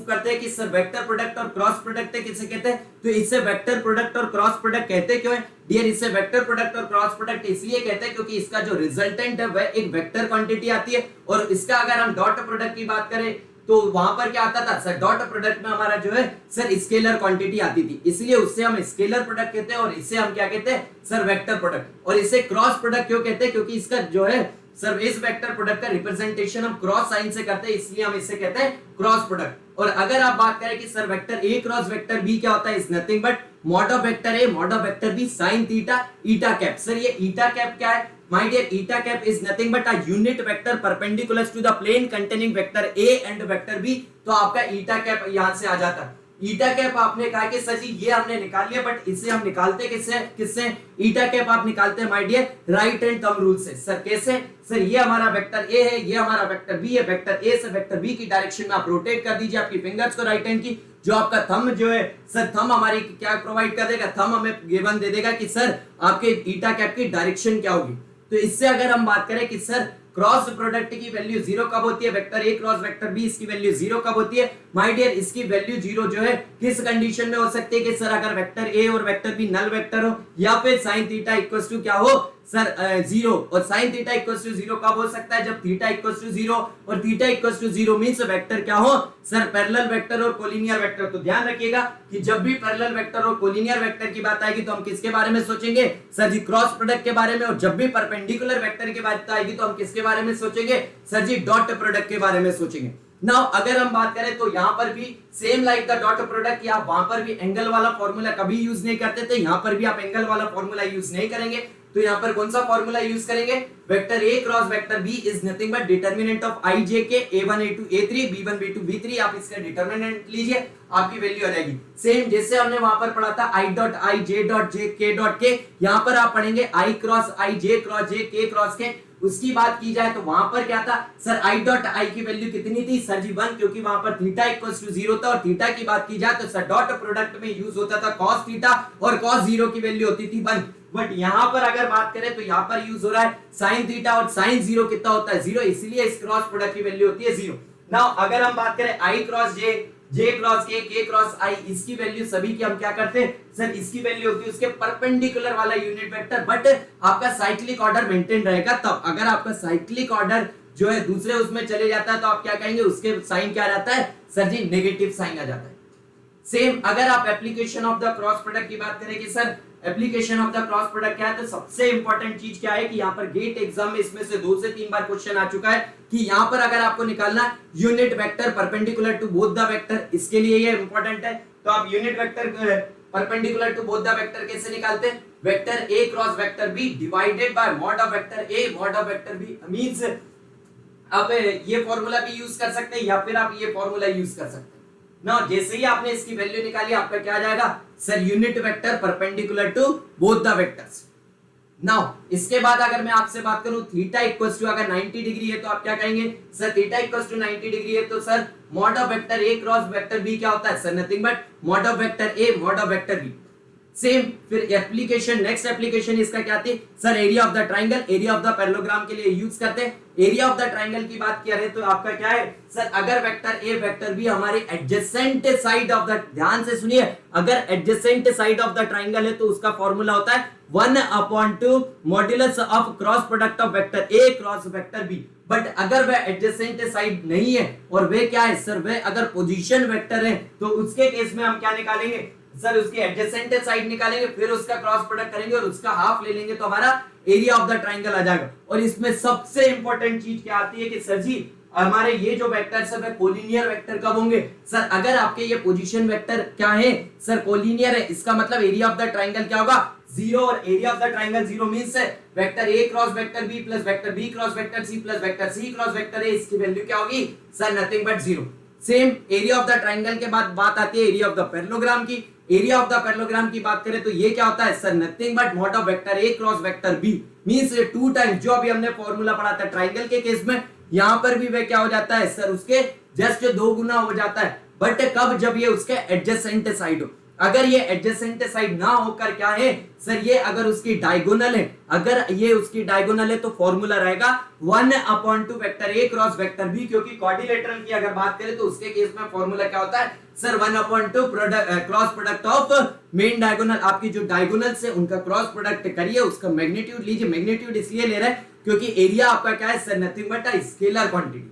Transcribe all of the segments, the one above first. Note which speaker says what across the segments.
Speaker 1: करते हैं कि सर वेक्टर प्रोडक्ट और क्रॉस प्रोडक्ट है, किसे कहते हैं? तो इसे वेक्टर प्रोडक्ट और क्रॉस प्रोडक्ट कहते क्यों है डियर? इसे वेक्टर प्रोडक्ट और क्रॉस प्रोडक्ट इसलिए कहते हैं क्योंकि इसका जो रिजल्टेंट है वह एक वेक्टर क्वांटिटी आती है, और इसका अगर हम डॉट प्रोडक्ट की बात करें तो वहां पर क्या आता था सर? डॉट प्रोडक्ट में हमारा जो है सर स्केलर क्वांटिटी आती थी, इसलिए उससे हम स्केलर प्रोडक्ट कहते हैं, और इसे हम क्या कहते हैं सर? Vector product. और इसे क्रॉस प्रोडक्ट क्यों कहते हैं? क्योंकि इसका जो है सर इस वेक्टर प्रोडक्ट का रिप्रेजेंटेशन हम क्रॉस साइन से करते हैं, इसलिए हम इसे कहते हैं क्रॉस प्रोडक्ट। और अगर आप बात करें कि सर वेक्टर ए क्रॉस वेक्टर बी क्या होता है, is nothing but mod of vector a mod of vector b sine theta eta cap. Sir ये ईटा कैप क्या है? My dear, eta cap is nothing but a unit vector perpendicular to the plane containing vector a and vector b. तो आपका ईटा cap यहां से आ जाता है। ईटा cap आपने कहा कि सर जी ये हमने निकाल लिया, बट इसे हम निकालते किससे? ईटा कैप आप निकालते हैं my dear right hand thumb rule से। सर कैसे? सर ये हमारा वेक्टर ए है, ये हमारा वेक्टर बी है, वेक्टर ए से वेक्टर बी की डायरेक्शन में आप रोटेट कर दीजिए आपकी फिंगर्स को राइट हैंड की। जो आपका थंब जो है सर थंब हमारी क्या प्रोवाइड कर देगा? थंब हमें गिवन दे देगा कि सर आपके ईटा कैप की डायरेक्शन क्या होगी। तो इससे अगर हम बात करें कि सर क्रॉस प्रोडक्ट की वैल्यू 0 कब होती है? वेक्टर ए क्रॉस वेक्टर बी, इसकी वैल्यू 0 कब होती है? माय डियर इसकी वैल्यू 0 जो है किस कंडीशन में हो सकती है कि सर अगर वेक्टर ए और वेक्टर बी नल वेक्टर हो, या फिर sin थीटा इक्वल्स टू क्या हो सर 0। और sin थीटा इक्वल्स टू 0 कब हो सकता है? जब थीटा इक्वल्स टू 0, और theta equals to 0 means vector क्या हो सर? पैरेलल वेक्टर और कोलिनियर वेक्टर। तो ध्यान रखिएगा कि जब भी पैरेलल वेक्टर और कोलिनियर वेक्टर की बात आएगी तो हम किसके बारे में सोचेंगे सर जी? क्रॉस प्रोडक्ट के बारे में। और जब भी परपेंडिकुलर वेक्टर की बात आएगी तो हम किसके बारे में सोचेंगे सर जी? डॉट प्रोडक्ट के बारे में सोचेंगे। नाउ अगर हम बात करें तो यहां पर भी same like the dot product, या वहां पर भी एंगल वाला फॉर्मूला कभी यूज नहीं करते थे, यहां पर भी आप एंगल वाला फॉर्मूला यूज नहीं करेंगे। तो यहां पर कौन सा फॉर्मूला यूज करेंगे? Vector A cross vector B is nothing but determinant of I J K a1 a2 a3 b1 b2 b3। आप इसका डिटरमिनेंट लीजिए, आपकी वैल्यू आ जाएगी। सेम जैसे हमने वहां पर पढ़ा था i dot i j dot j k dot k, यहां पर आप पढ़ेंगे i cross i j cross j k cross k। उसकी बात की जाए तो वहां पर क्या था सर? i डॉट i की वैल्यू कितनी थी सर जी? 1, क्योंकि वहां पर थीटा इक्वल्स टू 0 था। और थीटा की बात की जाए तो सर डॉट प्रोडक्ट में यूज होता था cos थीटा, और cos 0 की वैल्यू होती थी 1। बट यहां पर अगर बात करें तो यहां पर यूज हो रहा है sin थीटा, और sin 0 कितना होता है? 0, इसलिए इस क्रॉस प्रोडक्ट की वैल्यू होती है 0। नाउ अगर हम बात करें i cross j j cross k cross i, इसकी वैल्यू सभी की हम क्या करते हैं सर? इसकी वैल्यू होती है उसके परपेंडिकुलर वाला यूनिट वेक्टर, बट आपका साइक्लिक ऑर्डर मेंटेन रहेगा तब। अगर आपका साइक्लिक ऑर्डर जो है दूसरे उसमें चले जाता है तो आप क्या कहेंगे? उसके साइन क्या रहता है सर जी? नेगेटिव साइन आ जाता है। सेम अगर आप application of the cross product की बात करें कि sir application of the cross product क्या है, तो सबसे इंपॉर्टेंट चीज क्या है कि यहाँ पर गेट एग्जाम में इसमें से 2 से 3 बार क्वेश्चन आ चुका है कि यहाँ पर अगर आपको निकालना unit vector perpendicular to both the vector, इसके लिए ये इंपॉर्टेंट है। तो आप unit vector perpendicular to both the vector कैसे निकालते हैं? Vector A cross vector b divided by mod of vector a mod of vector b. Means आप ये फॉर्मूला भी यूज कर सकते हैं, या फिर आप ये फॉर्मूला यूज कर सकते हैं ना। जैसे ही आपने इसकी वैल्यू निकाली आपका क्या आ जाएगा sir? Unit vector perpendicular to both the vectors. Now इसके बाद अगर मैं आपसे बात करूं थीटा इक्वल्स टू अगर 90 डिग्री है तो आप क्या कहेंगे sir? Theta equals to 90 degree है तो sir mod of vector A cross vector b क्या होता है sir? Nothing but mod of vector a mod of vector b. Same फिर एप्लीकेशन, नेक्स्ट एप्लीकेशन इसका क्या थी sir? Area of the triangle, area of the parallelogram के लिए use करते हैं। एरिया ऑफ द ट्राइंगल की बात किया है तो आपका क्या है सर? अगर वेक्टर ए वेक्टर बी हमारे एडजेसेंट साइड ऑफ द, ध्यान से सुनिए, अगर adjacent side of the triangle है तो उसका फॉर्मूला होता है 1/2 modulus of cross product of vector A cross vector b. But अगर वह एडजेसेंट साइड नहीं है और वे क्या है सर? वह अगर पोजीशन वेक्टर है तो उसके केस में हम क्या निकालेंगे सर? उसकी एडजेसेंट साइड निकालेंगे, फिर उसका क्रॉस प्रोडक्ट करेंगे और उसका हाफ ले लेंगे तो हमारा एरिया ऑफ द ट्राइंगल आ जाएगा। और इसमें सबसे इंपॉर्टेंट चीज क्या आती है कि सर जी हमारे ये जो वेक्टर्स है कोलिनियर वेक्टर कब होंगे सर? अगर आपके ये पोजीशन वेक्टर क्या है सर? कोलिनियर है, इसका मतलब एरिया ऑफ द ट्राइंगल क्या होगा? 0। और area of the triangle 0 means vector A cross vector b plus vector b cross vector c plus vector c cross vector a, इसकी वैल्यू क्या होगी sir? Nothing but 0। Same area of the triangle के बाद बात आती है area of the parallelogram की। Area of the parallelogram की बात करें तो ये क्या होता है sir? Nothing but mod of vector A cross vector b. Means 2 times, जो अभी हमने फॉर्मूला पढ़ा था ट्राइंगल के केस में, यहां पर भी वे क्या हो जाता है सर? उसके जस्ट 2 गुना हो जाता है। बट कब? जब ये उसके एडजेसेंट साइड हो। अगर ये एडजेसेंट साइड ना होकर क्या है सर, ये अगर उसकी डायगोनल है, अगर ये उसकी डायगोनल है तो फॉर्मूला रहेगा 1/2 वेक्टर ए क्रॉस वेक्टर बी, क्योंकि क्वाड्रिलेटरल की अगर बात करें तो उसके केस में फॉर्मूला क्या होता है sir, 1/2 cross product of main diagonal. आपकी जो डायगोनल से उनका क्रॉस प्रोडक्ट करिए, उसका मैग्नीट्यूड लीजिए। मैग्नीट्यूड इसलिए ले रहे हैं क्योंकि एरिया आपका क्या है sir, nothing but a scalar quantity.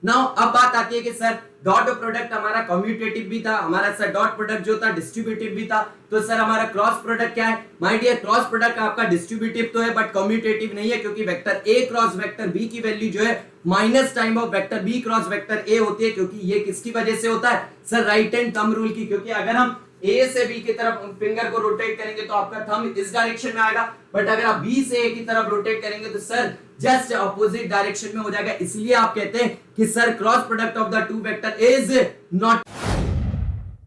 Speaker 1: Now अब बात आती है कि सर डॉट प्रोडक्ट हमारा कम्यूटेटिव भी था, हमारा सर डॉट प्रोडक्ट जो था डिस्ट्रीब्यूटिव भी था, तो सर हमारा क्रॉस प्रोडक्ट क्या है माय डियर, क्रॉस प्रोडक्ट आपका डिस्ट्रीब्यूटिव तो है बट कम्यूटेटिव नहीं है, क्योंकि वेक्टर ए क्रॉस वेक्टर बी की वैल्यू जो है minus time of vector b cross vector a होती है, क्योंकि ये किसकी वजह से होता है sir, right hand thumb rule की। क्योंकि अगर हम ए से बी की तरफ फिंगर को रोटेट करेंगे तो आपका थंब इस डायरेक्शन में आएगा, बट अगर आप बी से ए की तरफ रोटेट करेंगे तो सर जस्ट ऑपोजिट डायरेक्शन में हो जाएगा। इसलिए आप कहते हैं कि sir cross product of the two vector is not